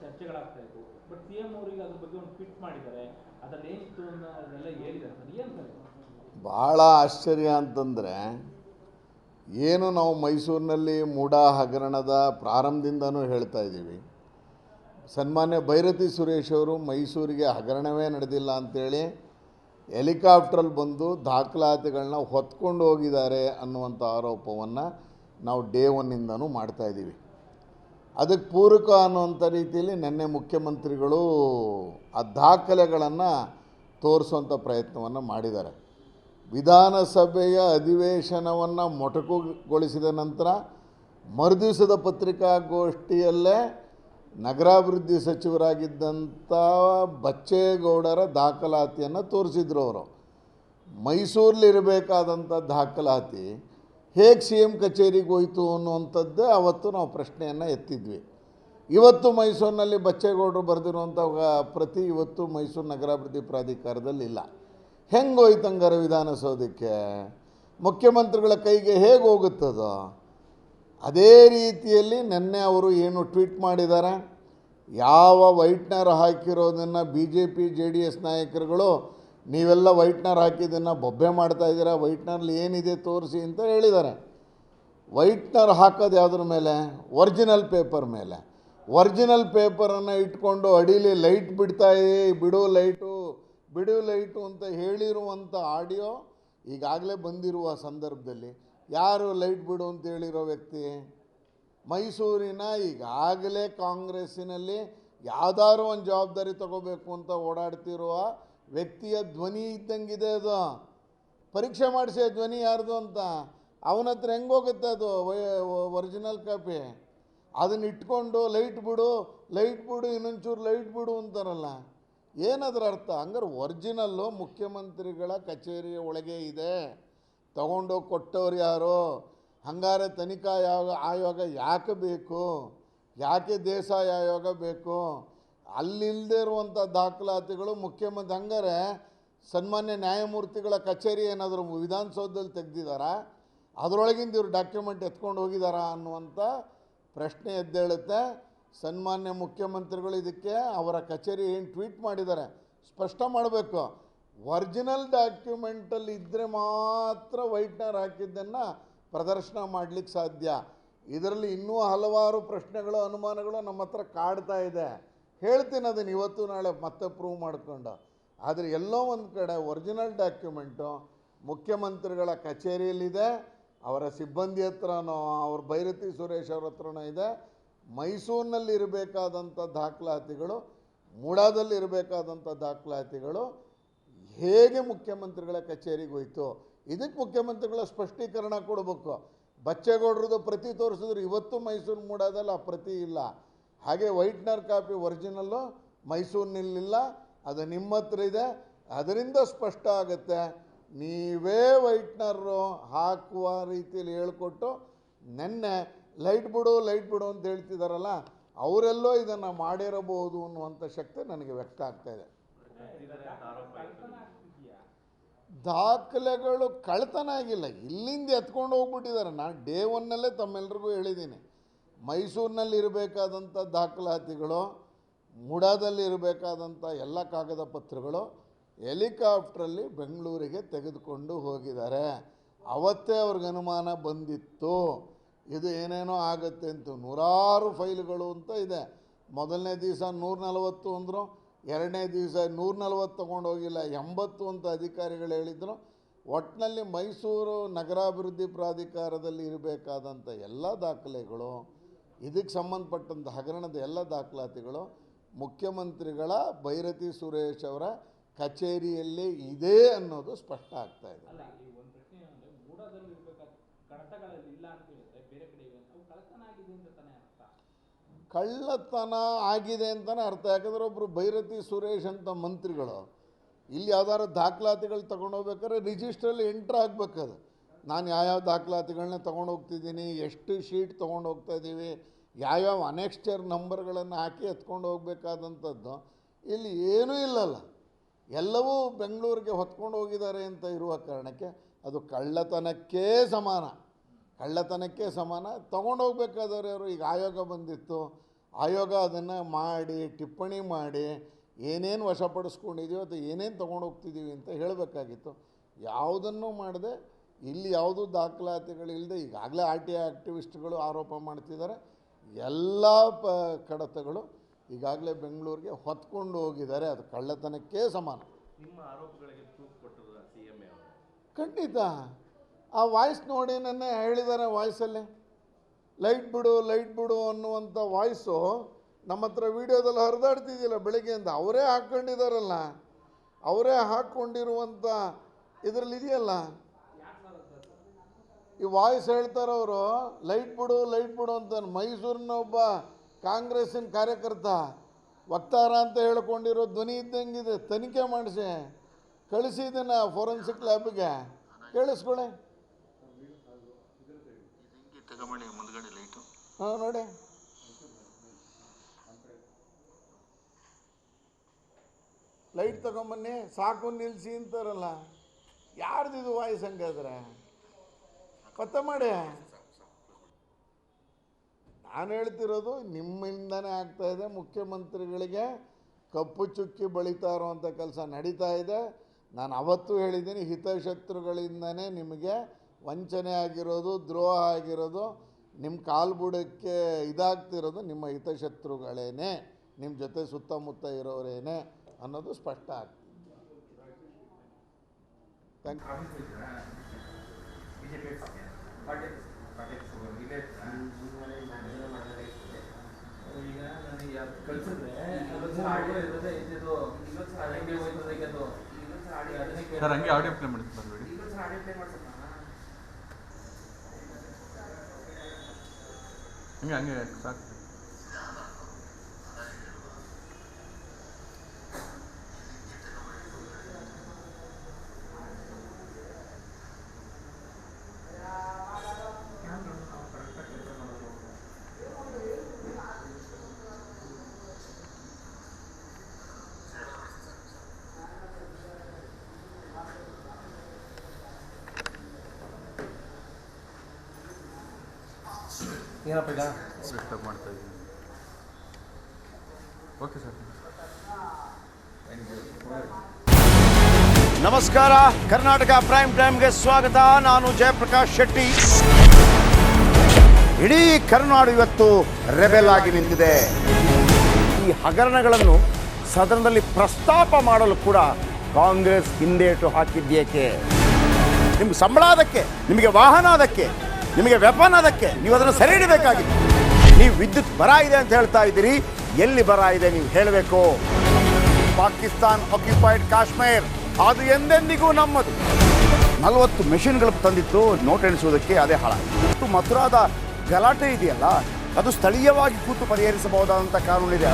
ಚರ್ಚೆಗಳಾಗ್ತಾ ಇತ್ತು. But CM ಅವರಿಗೆ ಅದ್ರ ಬಗ್ಗೆ ಒಂದು ಟ್ವೀಟ್ ಮಾಡಿದ್ದಾರೆ, ಅದ್ರಲ್ಲಿ ಏನಿತ್ತು ಅನ್ನೋದೆಲ್ಲ ಹೇಳಿದ್ದಾರೆ ಸರ್. ಏನು ಸರ್ ಭಾಳ ಆಶ್ಚರ್ಯ ಅಂತಂದರೆ, ಏನು ನಾವು ಮೈಸೂರಿನಲ್ಲಿ ಮೂಡ ಹಗರಣದ ಪ್ರಾರಂಭದಿಂದನೂ ಹೇಳ್ತಾ ಇದ್ದೀವಿ. ಸನ್ಮಾನ್ಯ ಭೈರತಿ ಸುರೇಶ್ ಅವರು ಮೈಸೂರಿಗೆ ಹಗರಣವೇ ನಡೆದಿಲ್ಲ ಅಂಥೇಳಿ ಹೆಲಿಕಾಪ್ಟ್ರಲ್ಲಿ ಬಂದು ದಾಖಲಾತಿಗಳನ್ನ ಹೊತ್ಕೊಂಡು ಹೋಗಿದ್ದಾರೆ ಅನ್ನುವಂಥ ಆರೋಪವನ್ನು ನಾವು ಡೇ ಒನ್ನಿಂದನೂ ಮಾಡ್ತಾಯಿದ್ದೀವಿ. ಅದಕ್ಕೆ ಪೂರಕ ಅನ್ನುವಂಥ ರೀತಿಯಲ್ಲಿ ನಿನ್ನೆ ಮುಖ್ಯಮಂತ್ರಿಗಳು ಆ ದಾಖಲೆಗಳನ್ನು ತೋರಿಸುವಂಥ ಪ್ರಯತ್ನವನ್ನು ಮಾಡಿದ್ದಾರೆ. ವಿಧಾನಸಭೆಯ ಅಧಿವೇಶನವನ್ನು ಮೊಟಕುಗೊಳಿಸಿದ ನಂತರ ಮರುದಿವಸದ ಪತ್ರಿಕಾಗೋಷ್ಠಿಯಲ್ಲೇ ನಗರಾಭಿವೃದ್ಧಿ ಸಚಿವರಾಗಿದ್ದಂಥ ಬಚ್ಚೇಗೌಡರ ದಾಖಲಾತಿಯನ್ನು ತೋರಿಸಿದ್ರು. ಅವರು ಮೈಸೂರಲ್ಲಿರಬೇಕಾದಂಥ ದಾಖಲಾತಿ ಹೇಗೆ CM ಕಚೇರಿಗೆ ಹೋಯಿತು ಅನ್ನುವಂಥದ್ದೇ ಅವತ್ತು ನಾವು ಪ್ರಶ್ನೆಯನ್ನು ಎತ್ತಿದ್ವಿ. ಇವತ್ತು ಮೈಸೂರಿನಲ್ಲಿ ಬಚ್ಚೇಗೌಡರು ಬರೆದಿರುವಂಥ ಪ್ರತಿ ಇವತ್ತು ಮೈಸೂರು ನಗರಾಭಿವೃದ್ಧಿ ಪ್ರಾಧಿಕಾರದಲ್ಲಿಲ್ಲ. ಹೆಂಗೆ ಹೋಯ್ತು ಹಂಗಾರೆ ವಿಧಾನಸೌಧಕ್ಕೆ? ಮುಖ್ಯಮಂತ್ರಿಗಳ ಕೈಗೆ ಹೇಗೆ ಹೋಗುತ್ತದೋ ಅದೇ ರೀತಿಯಲ್ಲಿ ನಿನ್ನೆ ಅವರು ಏನು ಟ್ವೀಟ್ ಮಾಡಿದ್ದಾರೆ, ಯಾವ ವೈಟ್ನರ್ ಹಾಕಿರೋದನ್ನು BJP JDS ನಾಯಕರುಗಳು ನೀವೆಲ್ಲ ವೈಟ್ನರ್ ಹಾಕಿದ್ದನ್ನು ಬೊಬ್ಬೆ ಮಾಡ್ತಾಯಿದ್ದೀರಾ, ವೈಟ್ನರ್ಲಿ ಏನಿದೆ ತೋರಿಸಿ ಅಂತ ಹೇಳಿದ್ದಾರೆ. ವೈಟ್ನರ್ ಹಾಕೋದು ಯಾವುದ್ರ ಮೇಲೆ? ಒರಿಜಿನಲ್ ಪೇಪರ್ ಮೇಲೆ. ಒರಿಜಿನಲ್ ಪೇಪರನ್ನು ಇಟ್ಕೊಂಡು ಅಡೀಲಿ ಲೈಟ್ ಬಿಡು ಲೈಟು ಅಂತ ಹೇಳಿರುವಂಥ ಆಡಿಯೋ ಈಗಾಗಲೇ ಬಂದಿರುವ ಸಂದರ್ಭದಲ್ಲಿ ಯಾರು ಲೈಟ್ ಬಿಡು ಅಂತ ಹೇಳಿರೋ ವ್ಯಕ್ತಿ? ಮೈಸೂರಿನ ಈಗಾಗಲೇ ಕಾಂಗ್ರೆಸ್ಸಿನಲ್ಲಿ ಯಾವುದಾದ್ರು ಒಂದು ಜವಾಬ್ದಾರಿ ತಗೋಬೇಕು ಅಂತ ಓಡಾಡ್ತಿರುವ ವ್ಯಕ್ತಿಯ ಧ್ವನಿ ಇದ್ದಂಗಿದೆ. ಅದು ಪರೀಕ್ಷೆ ಮಾಡಿಸಿ ಧ್ವನಿ ಯಾರ್ದು ಅಂತ. ಅವನ ಹತ್ರ ಹೆಂಗೆ ಹೋಗುತ್ತೆ ಅದು ಒರಿಜಿನಲ್ ಕಾಪಿ? ಅದನ್ನ ಇಟ್ಕೊಂಡು ಲೈಟ್ ಬಿಡು ಇನ್ನೊಂಚೂರು ಲೈಟ್ ಬಿಡು ಅಂತಾರಲ್ಲ, ಏನದ್ರ ಅರ್ಥ? ಹಂಗಾರೆ ಒರಿಜಿನಲ್ಲು ಮುಖ್ಯಮಂತ್ರಿಗಳ ಕಚೇರಿಯ ಒಳಗೆ ಇದೆ, ತಗೊಂಡೋಗಿ ಕೊಟ್ಟವ್ರು ಯಾರು? ಹಂಗಾರೆ ತನಿಖಾ ಆಯೋಗ ಯಾಕೆ ಬೇಕು? ಯಾಕೆ ದೇಸಾಯಿ ಆಯೋಗ ಬೇಕು? ಅಲ್ಲಿಲ್ಲದೆ ಇರುವಂಥ ದಾಖಲಾತಿಗಳು ಮುಖ್ಯಮಂತ್ರಿ. ಹಂಗಾರೆ ಸನ್ಮಾನ್ಯ ನ್ಯಾಯಮೂರ್ತಿಗಳ ಕಚೇರಿ ಏನಾದರೂ ವಿಧಾನಸೌಧದಲ್ಲಿ ತೆಗೆದಿದ್ದಾರಾ? ಅದರೊಳಗಿಂದ ಇವರು ಡಾಕ್ಯುಮೆಂಟ್ ಎತ್ಕೊಂಡು ಹೋಗಿದ್ದಾರಾ ಅನ್ನುವಂಥ ಪ್ರಶ್ನೆ ಎದ್ದೇಳುತ್ತೆ. ಸನ್ಮಾನ್ಯ ಮುಖ್ಯಮಂತ್ರಿಗಳು ಇದಕ್ಕೆ ಅವರ ಕಚೇರಿ ಏನು ಟ್ವೀಟ್ ಮಾಡಿದ್ದಾರೆ ಸ್ಪಷ್ಟ ಮಾಡಬೇಕು. ಒರಿಜಿನಲ್ ಡಾಕ್ಯುಮೆಂಟಲ್ಲಿ ಇದ್ದರೆ ಮಾತ್ರ ವೈಟ್ನರ್ ಹಾಕಿದ್ದನ್ನು ಪ್ರದರ್ಶನ ಮಾಡಲಿಕ್ಕೆ ಸಾಧ್ಯ. ಇದರಲ್ಲಿ ಇನ್ನೂ ಹಲವಾರು ಪ್ರಶ್ನೆಗಳು ಅನುಮಾನಗಳು ನಮ್ಮ ಹತ್ರ ಕಾಡ್ತಾ ಇದೆ. ಹೇಳ್ತೀನಿ ಅದನ್ನು ಇವತ್ತು ನಾಳೆ ಮತ್ತೆ ಪ್ರೂವ್ ಮಾಡಿಕೊಂಡು. ಆದರೆ ಎಲ್ಲೋ ಒಂದು ಕಡೆ ಒರಿಜಿನಲ್ ಡಾಕ್ಯುಮೆಂಟು ಮುಖ್ಯಮಂತ್ರಿಗಳ ಕಚೇರಿಯಲ್ಲಿದೆ, ಅವರ ಸಿಬ್ಬಂದಿ ಹತ್ರನೋ ಅವ್ರ ಭೈರತಿ ಸುರೇಶ್ ಅವ್ರ ಹತ್ರನೋ ಇದೆ. ಮೈಸೂರಿನಲ್ಲಿ ಇರಬೇಕಾದಂಥ ದಾಖಲಾತಿಗಳು, ಮೂಡಾದಲ್ಲಿ ಇರಬೇಕಾದಂಥ ದಾಖಲಾತಿಗಳು ಹೇಗೆ ಮುಖ್ಯಮಂತ್ರಿಗಳ ಕಚೇರಿಗೆ ಹೋಯಿತು? ಇದಕ್ಕೆ ಮುಖ್ಯಮಂತ್ರಿಗಳ ಸ್ಪಷ್ಟೀಕರಣ ಕೊಡಬೇಕು. ಬಚ್ಚೇಗೌಡರದ್ದು ಪ್ರತಿ ತೋರಿಸಿದ್ರು, ಇವತ್ತು ಮೈಸೂರು ಮೂಡಾದಲ್ಲಿ ಆ ಪ್ರತಿ ಇಲ್ಲ. ಹಾಗೆ ವೈಟ್ನರ್ ಕಾಪಿ ಒರಿಜಿನಲ್ಲು ಮೈಸೂರಿನಲ್ಲಿಲ್ಲ, ಅದು ನಿಮ್ಮ ಹತ್ರ ಇದೆ. ಅದರಿಂದ ಸ್ಪಷ್ಟ ಆಗುತ್ತೆ ನೀವೇ ವೈಟ್ನರು ಹಾಕುವ ರೀತಿಯಲ್ಲಿ ಹೇಳ್ಕೊಟ್ಟು ನೆನ್ನೆ ಲೈಟ್ ಬಿಡು ಅಂತ ಹೇಳ್ತಿದ್ದಾರಲ್ಲ, ಅವರೆಲ್ಲೋ ಇದನ್ನು ಮಾಡಿರಬಹುದು ಅನ್ನುವಂಥ ಶಕ್ತಿ ನನಗೆ ವ್ಯಕ್ತ ಆಗ್ತಾಯಿದೆ. ದಾಖಲೆಗಳು ಕಳ್ತನ ಆಗಿಲ್ಲ, ಇಲ್ಲಿಂದ ಎತ್ಕೊಂಡು ಹೋಗ್ಬಿಟ್ಟಿದ್ದಾರೆ. ನಾನು ಡೇ ಒನ್ನಲ್ಲೇ ತಮ್ಮೆಲ್ಲರಿಗೂ ಹೇಳಿದ್ದೀನಿ, ಮೈಸೂರಿನಲ್ಲಿ ಇರಬೇಕಾದಂಥ ದಾಖಲಾತಿಗಳು, ಮೂಡಾದಲ್ಲಿ ಇರಬೇಕಾದಂಥ ಎಲ್ಲ ಕಾಗದ ಪತ್ರಗಳು ಹೆಲಿಕಾಪ್ಟ್ರಲ್ಲಿ ಬೆಂಗಳೂರಿಗೆ ತೆಗೆದುಕೊಂಡು ಹೋಗಿದ್ದಾರೆ. ಅವತ್ತೇ ಅವ್ರಿಗೆ ಅನುಮಾನ ಬಂದಿತ್ತು ಇದು ಏನೇನೋ ಆಗುತ್ತೆ ಅಂತ. ನೂರಾರು ಫೈಲ್ಗಳು ಅಂತ ಇದೆ. ಮೊದಲನೇ ದಿವಸ 140 ಅಂದರು, ಎರಡನೇ ದಿವಸ 140 ತೊಗೊಂಡು ಹೋಗಿಲ್ಲ, 80 ಅಂತ ಅಧಿಕಾರಿಗಳು ಹೇಳಿದರು. ಒಟ್ಟಿನಲ್ಲಿ ಮೈಸೂರು ನಗರಾಭಿವೃದ್ಧಿ ಪ್ರಾಧಿಕಾರದಲ್ಲಿ ಇರಬೇಕಾದಂಥ ಎಲ್ಲ ದಾಖಲೆಗಳು, ಇದಕ್ಕೆ ಸಂಬಂಧಪಟ್ಟಂಥ ಹಗರಣದ ಎಲ್ಲ ದಾಖಲಾತಿಗಳು ಮುಖ್ಯಮಂತ್ರಿಗಳ ಭೈರತಿ ಸುರೇಶ್ ಅವರ ಕಚೇರಿಯಲ್ಲಿ ಇದೆ ಅನ್ನೋದು ಸ್ಪಷ್ಟ ಆಗ್ತಾ ಇದೆ. ಕಳ್ಳತನ ಆಗಿದೆ ಅಂತಲೇ ಅರ್ಥ. ಯಾಕಂದರೆ ಒಬ್ಬರು ಭೈರತಿ ಸುರೇಶ್ ಅಂತ ಮಂತ್ರಿಗಳು ಇಲ್ಲಿ ಯಾವ್ದಾದ್ರು ದಾಖಲಾತಿಗಳು ತೊಗೊಂಡೋಗ್ಬೇಕಾದ್ರೆ ರಿಜಿಸ್ಟ್ರಲ್ಲಿ ಎಂಟ್ರ್ ಆಗಬೇಕದು. ನಾನು ಯಾವ್ಯಾವ ದಾಖಲಾತಿಗಳನ್ನ ತೊಗೊಂಡೋಗ್ತಿದ್ದೀನಿ, ಎಷ್ಟು ಶೀಟ್ ತೊಗೊಂಡು ಹೋಗ್ತಾಯಿದ್ದೀವಿ, ಯಾವ್ಯಾವ ಅನೆಕ್ಸ್ಚರ್ ನಂಬರ್ಗಳನ್ನು ಹಾಕಿ ಎತ್ಕೊಂಡು ಹೋಗಬೇಕಾದಂಥದ್ದು ಇಲ್ಲಿ ಏನೂ ಇಲ್ಲಲ್ಲ. ಎಲ್ಲವೂ ಬೆಂಗಳೂರಿಗೆ ಹೊತ್ಕೊಂಡು ಹೋಗಿದ್ದಾರೆ ಅಂತ ಇರುವ ಕಾರಣಕ್ಕೆ ಅದು ಕಳ್ಳತನಕ್ಕೆ ಸಮಾನ. ತೊಗೊಂಡೋಗ್ಬೇಕಾದವ್ರು ಅವರು ಈಗ ಆಯೋಗ ಬಂದಿತ್ತು, ಆಯೋಗ ಅದನ್ನು ಮಾಡಿ ಟಿಪ್ಪಣಿ ಮಾಡಿ ಏನೇನು ವಶಪಡಿಸ್ಕೊಂಡಿದ್ದೀವಿ ಅಥವಾ ಏನೇನು ತೊಗೊಂಡೋಗ್ತಿದ್ದೀವಿ ಅಂತ ಹೇಳಬೇಕಾಗಿತ್ತು. ಯಾವುದನ್ನು ಮಾಡದೆ ಇಲ್ಲಿ ಯಾವುದೂ ದಾಖಲಾತಿಗಳಿಲ್ಲದೆ ಈಗಾಗಲೇ RTI ಆ್ಯಕ್ಟಿವಿಸ್ಟ್ಗಳು ಆರೋಪ ಮಾಡ್ತಿದ್ದಾರೆ. ಎಲ್ಲ ಕಡತಗಳು ಈಗಾಗಲೇ ಬೆಂಗಳೂರಿಗೆ ಹೊತ್ಕೊಂಡು ಹೋಗಿದ್ದಾರೆ. ಅದು ಕಳ್ಳತನಕ್ಕೆ ಸಮಾನ. ನಿಮ್ಮ ಆರೋಪಗಳಿಗೆ ಪ್ರೂಫ್ ಕೊಟ್ಟರು CM ಅವರು? ಖಂಡಿತ. ಆ ವಾಯ್ಸ್ ನೋಡಿ ನೆನ್ನೆ ಹೇಳಿದ್ದಾರೆ. ವಾಯ್ಸಲ್ಲಿ ಲೈಟ್ ಬಿಡು ಅನ್ನುವಂಥ ವಾಯ್ಸು ನಮ್ಮ ಹತ್ರ ವೀಡಿಯೋದಲ್ಲಿ ಹರಿದಾಡ್ತಿದ್ದಿಲ್ಲ ಬೆಳಗ್ಗೆಯಿಂದ. ಅವರೇ ಹಾಕ್ಕೊಂಡಿದ್ದಾರಲ್ಲ, ಅವರೇ ಹಾಕ್ಕೊಂಡಿರುವಂಥ ಇದರಲ್ಲಿ ಇದೆಯಲ್ಲ, ಈ ವಾಯ್ಸ್ ಹೇಳ್ತಾರವರು ಲೈಟ್ ಬಿಡು ಅಂತ. ಮೈಸೂರಿನ ಒಬ್ಬ ಕಾಂಗ್ರೆಸ್ಸಿನ ಕಾರ್ಯಕರ್ತ ವಕ್ತಾರ ಅಂತ ಹೇಳ್ಕೊಂಡಿರೋ ಧ್ವನಿ ಇದ್ದಂಗಿದೆ. ತನಿಖೆ ಮಾಡಿಸಿ ಕಳಿಸಿದ್ದನ್ನು ಫೋರೆನ್ಸಿಕ್ ಲ್ಯಾಬ್ಗೆ. ಕೇಳಿಸ್ಕೊಳ್ಳಿ. ಹಾಂ ನೋಡಿ, ಲೈಟ್ ತಗೊಂಬನ್ನಿ, ಸಾಕು ನಿಲ್ಲಿಸಿ ಅಂತಾರಲ್ಲ. ಯಾರ್ದಿದು ವಾಯ್ಸ್ ಹಂಗಾದ್ರೆ? ಪತ್ತೆ ಮಾಡಿ. ನಾನು ಹೇಳ್ತಿರೋದು ನಿಮ್ಮಿಂದನೇ ಆಗ್ತಾಯಿದೆ. ಮುಖ್ಯಮಂತ್ರಿಗಳಿಗೆ ಕಪ್ಪು ಚುಕ್ಕಿ ಬಳಿತಾ ಇರುವಂಥ ಕೆಲಸ ನಡೀತಾ ಇದೆ. ನಾನು ಅವತ್ತು ಹೇಳಿದ್ದೀನಿ, ಹಿತಶತ್ರುಗಳಿಂದನೇ ನಿಮಗೆ ವಂಚನೆ ಆಗಿರೋದು, ದ್ರೋಹ ಆಗಿರೋದು, ನಿಮ್ಮ ಕಾಲ್ಬುಡಕ್ಕೆ ಇದಾಗ್ತಿರೋದು ನಿಮ್ಮ ಹಿತಶತ್ರುಗಳೇನೆ, ನಿಮ್ಮ ಜೊತೆ ಸುತ್ತಮುತ್ತ ಇರೋರೇನೆ ಅನ್ನೋದು ಸ್ಪಷ್ಟ ಆಗ್ತದೆ. ಥ್ಯಾಂಕ್ ಈಗ ನನಗೆ ಕಳಿಸಿದ್ರೆ ಸರ್ ಹಂಗೆ ಆಡಿಯೋ ಪ್ಲೇ ಮಾಡಿ ಬರಬೇಡಿ. ಹಂಗೆ ಸಾಕು. ಏನಪ್ಪ ಈಗ ಡಿಸ್ಟರ್ಬ್ ಮಾಡ್ತಾ ಇದ್ದೀನಿ. Okay sir. ನಮಸ್ಕಾರ, ಕರ್ನಾಟಕ ಪ್ರೈಮ್ ಟೈಮ್ಗೆ ಸ್ವಾಗತ. ನಾನು ಜಯಪ್ರಕಾಶ್ ಶೆಟ್ಟಿ. ಇಡೀ ಕರ್ನಾಡು ಇವತ್ತು ರೆಬೆಲ್ ಆಗಿ ನಿಂತಿದೆ. ಈ ಹಗರಣಗಳನ್ನು ಸದನದಲ್ಲಿ ಪ್ರಸ್ತಾಪ ಮಾಡಲು ಕೂಡ ಕಾಂಗ್ರೆಸ್ ಹಿಂದೇಟು ಹಾಕಿದ್ದೇಕೆ? ನಿಮ್ಗೆ ಸಂಬಳ ಅದಕ್ಕೆ, ನಿಮಗೆ ವಾಹನ ಅದಕ್ಕೆ, ನಿಮಗೆ ವೆಪನ್ ಅದಕ್ಕೆ, ನೀವು ಅದನ್ನು ಸೆರೆ ಹಿಡಬೇಕಾಗಿತ್ತು. ನೀವು ವಿದ್ಯುತ್ ಬರ ಇದೆ ಅಂತ ಹೇಳ್ತಾ ಇದ್ದೀರಿ. ಎಲ್ಲಿ ಬರ ಇದೆ ನೀವು ಹೇಳಬೇಕು. ಪಾಕಿಸ್ತಾನ್ ಆಕ್ಯುಪೈಡ್ ಕಾಶ್ಮೀರ್ ಅದು ಎಂದೆಂದಿಗೂ ನಮ್ಮದು. 40 ಮೆಷಿನ್ಗಳು ತಂದಿತ್ತು ನೋಟ್ ಎಣಿಸುವುದಕ್ಕೆ, ಅದೇ ಹಾಳಾಯಿತು. ಮಥುರಾದ ಗಲಾಟೆ ಇದೆಯಲ್ಲ, ಅದು ಸ್ಥಳೀಯವಾಗಿ ಕೂತು ಪರಿಹರಿಸಬಹುದಾದಂಥ ಕಾನೂನಿದೆ.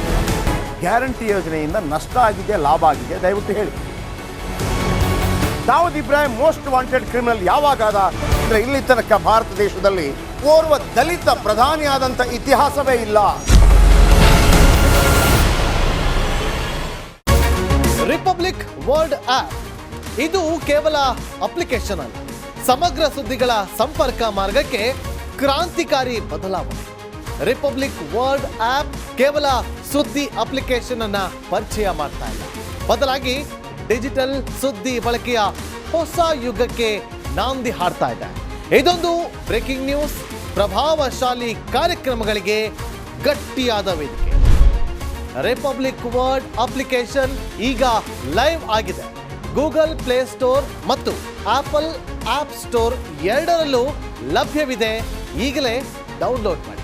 ಗ್ಯಾರಂಟಿ ಯೋಜನೆಯಿಂದ ನಷ್ಟ ಆಗಿದೆ, ಲಾಭ ಆಗಿದೆ, ದಯವಿಟ್ಟು ಹೇಳಿ. Dawood Ibrahim most wanted criminal ಯಾವಾಗಾದ ಅಂದರೆ ಇಲ್ಲಿ ತನಕ ಭಾರತ ದೇಶದಲ್ಲಿ ಓರ್ವ ದಲಿತ ಪ್ರಧಾನಿಯಾದಂಥ ಇತಿಹಾಸವೇ ಇಲ್ಲ. ರಿಪಬ್ಲಿಕ್ ವರ್ಲ್ಡ್ ಆಪ್ ಇದು ಕೇವಲ ಅಪ್ಲಿಕೇಶನ್ ಅಲ್ಲ, ಸಮಗ್ರ ಸುದ್ದಿಗಳ ಸಂಪರ್ಕ ಮಾರ್ಗಕ್ಕೆ ಕ್ರಾಂತಿಕಾರಿ ಬದಲಾವಣೆ. ರಿಪಬ್ಲಿಕ್ ವರ್ಲ್ಡ್ ಆಪ್ ಕೇವಲ ಸುದ್ದಿ ಅಪ್ಲಿಕೇಶನ್ ಅನ್ನ ಪರಿಚಯ ಮಾಡ್ತಾ ಇಲ್ಲ, ಬದಲಾಗಿ ಡಿಜಿಟಲ್ ಸುದ್ದಿ ಬಳಕೆಯ ಹೊಸ ಯುಗಕ್ಕೆ ನಾಂದಿ ಹಾಡ್ತಾ ಇದೆ. ಇದೊಂದು ಬ್ರೇಕಿಂಗ್ ನ್ಯೂಸ್, ಪ್ರಭಾವಶಾಲಿ ಕಾರ್ಯಕ್ರಮಗಳಿಗೆ ಗಟ್ಟಿಯಾದ ವೇದಿಕೆ. ರಿಪಬ್ಲಿಕ್ ವರ್ಲ್ಡ್ ಅಪ್ಲಿಕೇಶನ್ ಈಗ ಲೈವ್ ಆಗಿದೆ. ಗೂಗಲ್ ಪ್ಲೇ ಸ್ಟೋರ್ ಮತ್ತು ಆಪಲ್ ಆಪ್ ಸ್ಟೋರ್ ಎರಡರಲ್ಲೂ ಲಭ್ಯವಿದೆ. ಈಗಲೇ ಡೌನ್ಲೋಡ್ ಮಾಡಿ.